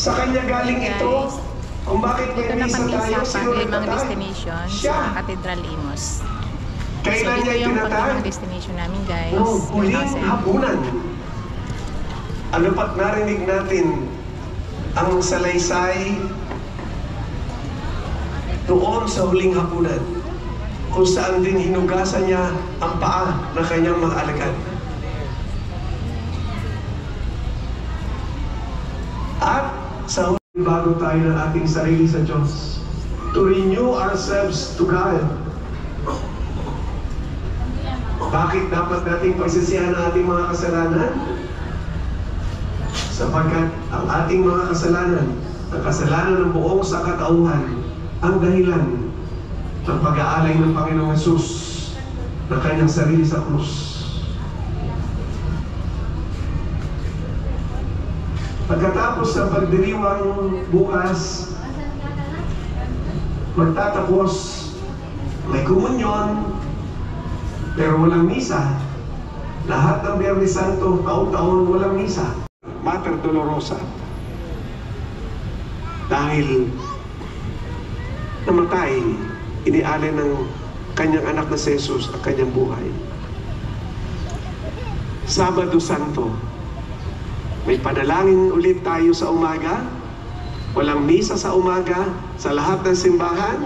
Sa Kanya galing ito. Kung bakit may misa tayo, sinunod na tayo. Destination sa Cathedral Imus. Kailan niya yung itinatag? destination namin, guys. Huling hapunan. Ano pat narinig natin ang salaysay doon sa huling hapunan, kung saan din hinugasan niya ang paa ng kanyang mga alagad. At sa huling bago tayo ng ating sarili sa Diyos, to renew ourselves to God. Bakit dapat nating pagsisihan ang ating mga kasalanan? Sapagkat ang ating mga kasalanan, ang kasalanan ng buong sangkatauhan, ang dahilan ng pag-aalay ng Panginoong Hesus ng kanyang sarili sa krus. Pagkatapos ng pagdiriwang bukas, magtatapos, may komunyon, pero walang misa. Lahat ng Biyernes Santo, taon-taon walang misa. Mater Dolorosa. Dahil namatay, inialay ng kanyang anak na si Jesus ang kanyang buhay. Sabado Santo, may panalangin ulit tayo sa umaga. Walang misa sa umaga sa lahat ng simbahan.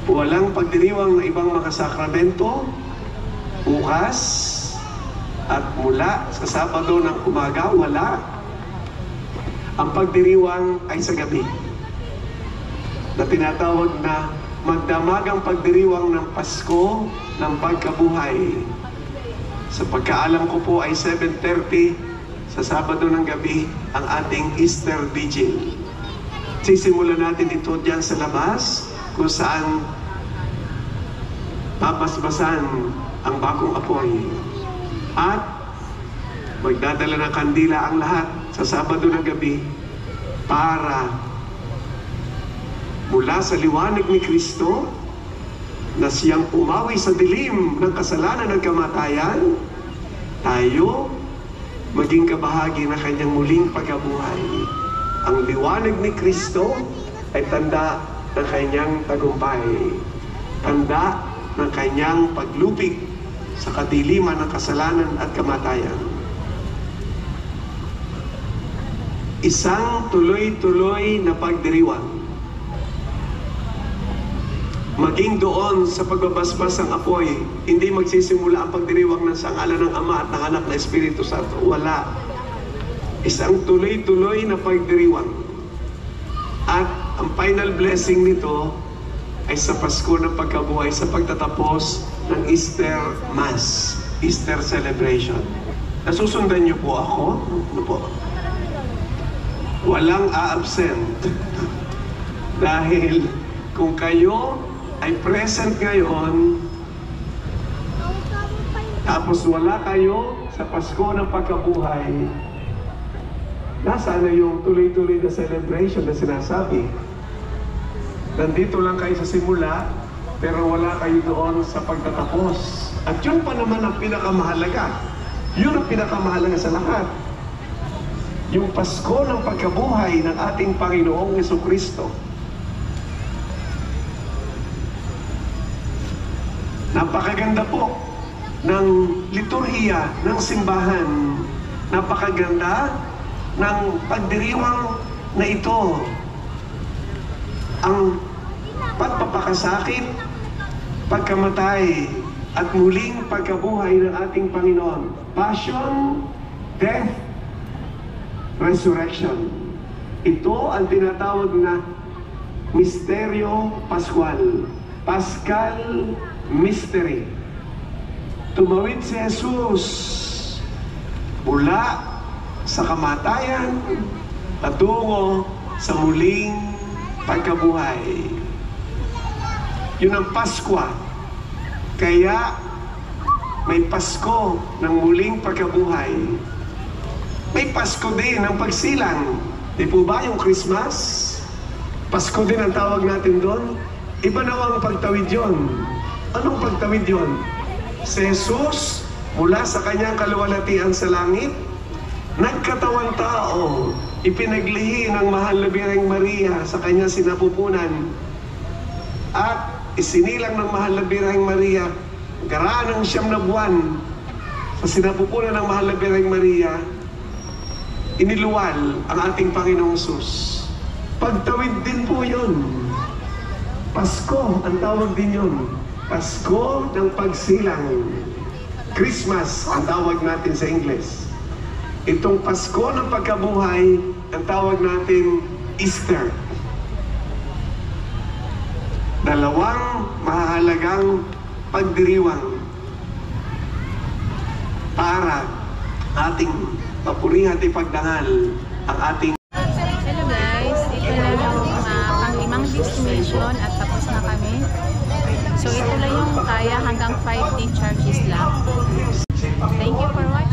Walang pagdiriwang ng ibang mga sakramento bukas, at mula sa Sabado ng umaga, wala. Ang pagdiriwang ay sa gabi, na tinatawag na magdamagang pagdiriwang ng Pasko ng Pagkabuhay. Sa pagkaalam ko po ay 7:30 sa Sabado ng gabi ang ating Easter Vigil. Sisimulan natin ito diyan sa labas, kung saan papasbasan ang bagong apoy. At magdadala ng kandila ang lahat sa Sabado ng gabi para mula sa liwanag ni Kristo na siyang umawi sa dilim ng kasalanan ng kamatayan, tayo maging kabahagi ng kanyang muling pagkabuhay. Ang liwanag ni Kristo ay tanda ng kanyang tagumpay, tanda ng kanyang paglupig sa kadiliman ng kasalanan at kamatayan. Isang tuloy-tuloy na pagdiriwang. Maging doon sa pagbabasbas ng apoy, hindi magsisimula ang pagdiriwang ng sangalan ng Ama at ng Anak na Espiritu Santo. Wala. Isang tuloy-tuloy na pagdiriwang. At ang final blessing nito ay sa Pasko ng Pagkabuhay, sa pagtatapos ng Easter Mass, Easter Celebration. Nasusundan niyo po ako? Ano po? Walang a-absent. Dahil kung kayo ay present ngayon, tapos wala kayo sa Pasko ng Pagkabuhay, nasaan na yung tuloy-tuloy na celebration na sinasabi? Nandito lang kayo sa simula, pero wala kayo doon sa pagtatapos. At yun pa naman ang pinakamahalaga. Yun ang pinakamahalaga sa lahat. Yung Pasko ng Pagkabuhay ng ating Panginoong Jesucristo. Napakaganda po ng liturhiya ng simbahan. Napakaganda ng pagdiriwang na ito. Ang pagpapakasakit, pagkamatay, at muling pagkabuhay ng ating Panginoon. Passion, death, resurrection. Ito ang tinatawag na Misteryo Pascual. Paschal Mystery. Tumawid si Jesus mula sa kamatayan patungo sa muling pagkabuhay. Yun ang Paskwa. Kaya may Pasko ng muling pagkabuhay. May Pasko din ng pagsilang. Di po ba yung Christmas? Pasko din ang tawag natin doon. Iba na ang pagtawid yun. Anong pagtawid yun? Si Jesus, mula sa kanyang kaluwalhatian sa langit, nagkatawang tao ipinaglihi ng mahal na Birheng Maria sa kanyang sinapupunan at isinilang ng mahal na Birheng Maria karaan ng 9 na buwan sa sinapupunan ng mahal na Birheng Maria, iniluwal ang ating Panginoong Hesus. Pagtawid din po yun. Pasko, ang tawag din yun. Pasko ng pagsilang. Christmas, ang tawag natin sa Ingles. Itong Pasko ng pagkabuhay, ang tawag natin Easter. Dalawang mahalagang pagdiriwang para ating papurihan at ipagdangal ang ating. Hello guys, ito na yung pang-5 destination at tapos na kami. So ito lang yung kaya hanggang 5 day charges lang. Thank you for watching.